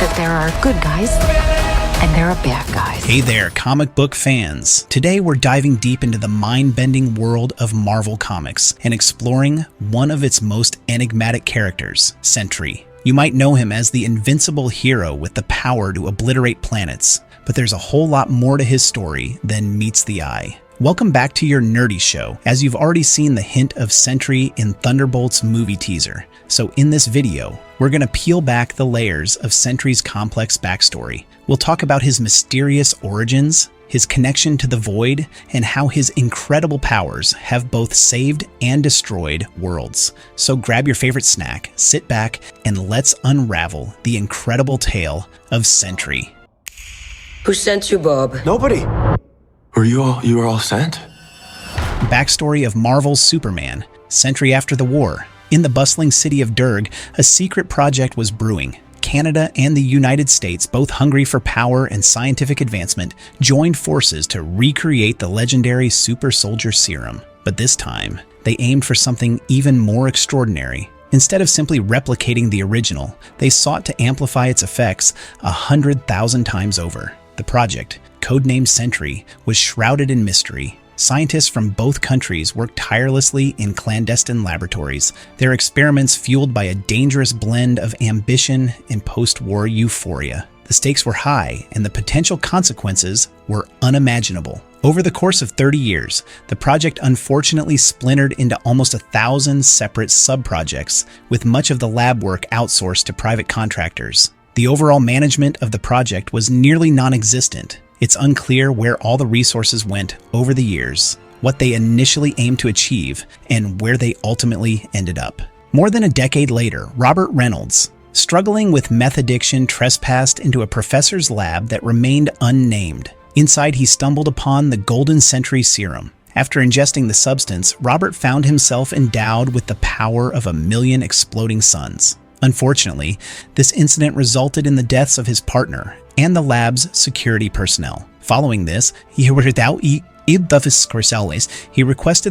that there are good guys and there are bad guys. Hey there, comic book fans. Today we're diving deep into the mind-bending world of Marvel Comics and exploring one of its most enigmatic characters, Sentry. You might know him as the invincible hero with the power to obliterate planets, but there's a whole lot more to his story than meets the eye. Welcome back to your nerdy show, as you've already seen the hint of Sentry in Thunderbolts movie teaser. So in this video, we're going to peel back the layers of Sentry's complex backstory. We'll talk about his mysterious origins, his connection to the Void, and how his incredible powers have both saved and destroyed worlds. So grab your favorite snack, sit back, and let's unravel the incredible tale of Sentry. Who sent you, Bob? Nobody. You were all sent? Backstory of Marvel's Superman, Sentry after the war. In the bustling city of Durg, a secret project was brewing. Canada and the United States, both hungry for power and scientific advancement, joined forces to recreate the legendary super soldier serum. But this time, they aimed for something even more extraordinary. Instead of simply replicating the original, they sought to amplify its effects 100,000 times over. The project, codenamed Sentry, was shrouded in mystery. Scientists from both countries worked tirelessly in clandestine laboratories, their experiments fueled by a dangerous blend of ambition and post-war euphoria. The stakes were high, and the potential consequences were unimaginable. Over the course of 30 years, the project unfortunately splintered into almost 1,000 separate sub-projects, with much of the lab work outsourced to private contractors. The overall management of the project was nearly non-existent. It's unclear where all the resources went over the years, what they initially aimed to achieve, and where they ultimately ended up. More than a decade later, Robert Reynolds, struggling with meth addiction, trespassed into a professor's lab that remained unnamed. Inside, he stumbled upon the Golden Sentry serum. After ingesting the substance, Robert found himself endowed with the power of 1,000,000 exploding suns. Unfortunately, this incident resulted in the deaths of his partner and the lab's security personnel. Following this, he requested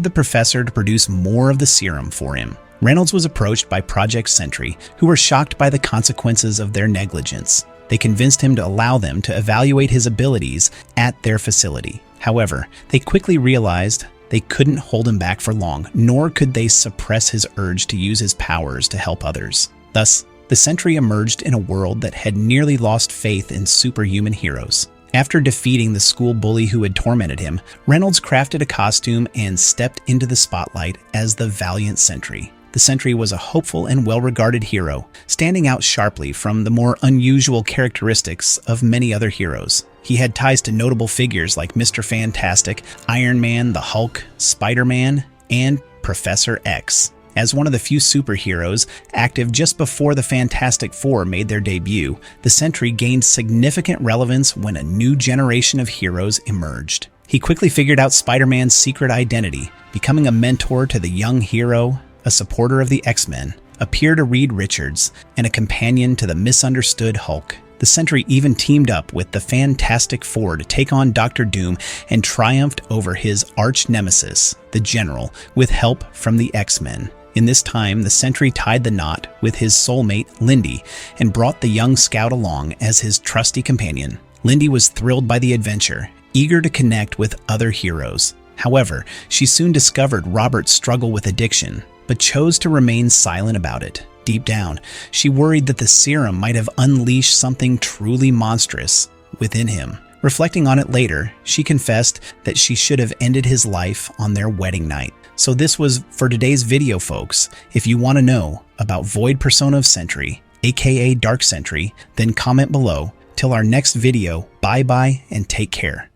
the professor to produce more of the serum for him. Reynolds was approached by Project Sentry, who were shocked by the consequences of their negligence. They convinced him to allow them to evaluate his abilities at their facility. However, they quickly realized they couldn't hold him back for long, nor could they suppress his urge to use his powers to help others. Thus, the Sentry emerged in a world that had nearly lost faith in superhuman heroes. After defeating the school bully who had tormented him, Reynolds crafted a costume and stepped into the spotlight as the valiant Sentry. The Sentry was a hopeful and well-regarded hero, standing out sharply from the more unusual characteristics of many other heroes. He had ties to notable figures like Mr. Fantastic, Iron Man, the Hulk, Spider-Man, and Professor X. As one of the few superheroes active just before the Fantastic Four made their debut, the Sentry gained significant relevance when a new generation of heroes emerged. He quickly figured out Spider-Man's secret identity, becoming a mentor to the young hero, a supporter of the X-Men, a peer to Reed Richards, and a companion to the misunderstood Hulk. The Sentry even teamed up with the Fantastic Four to take on Dr. Doom and triumphed over his arch-nemesis, the General, with help from the X-Men. In this time, the Sentry tied the knot with his soulmate, Lindy, and brought the young scout along as his trusty companion. Lindy was thrilled by the adventure, eager to connect with other heroes. However, she soon discovered Robert's struggle with addiction, but chose to remain silent about it. Deep down, she worried that the serum might have unleashed something truly monstrous within him. Reflecting on it later, she confessed that she should have ended his life on their wedding night. So this was for today's video, folks. If you want to know about Void Persona of Sentry, aka Dark Sentry, then comment below. Till our next video, bye-bye and take care.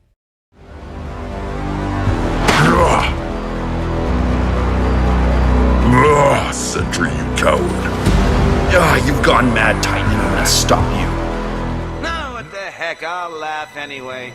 Sentry, you coward. You've gone mad, Titan, and I'm gonna stop you. No, what the heck, I'll laugh anyway.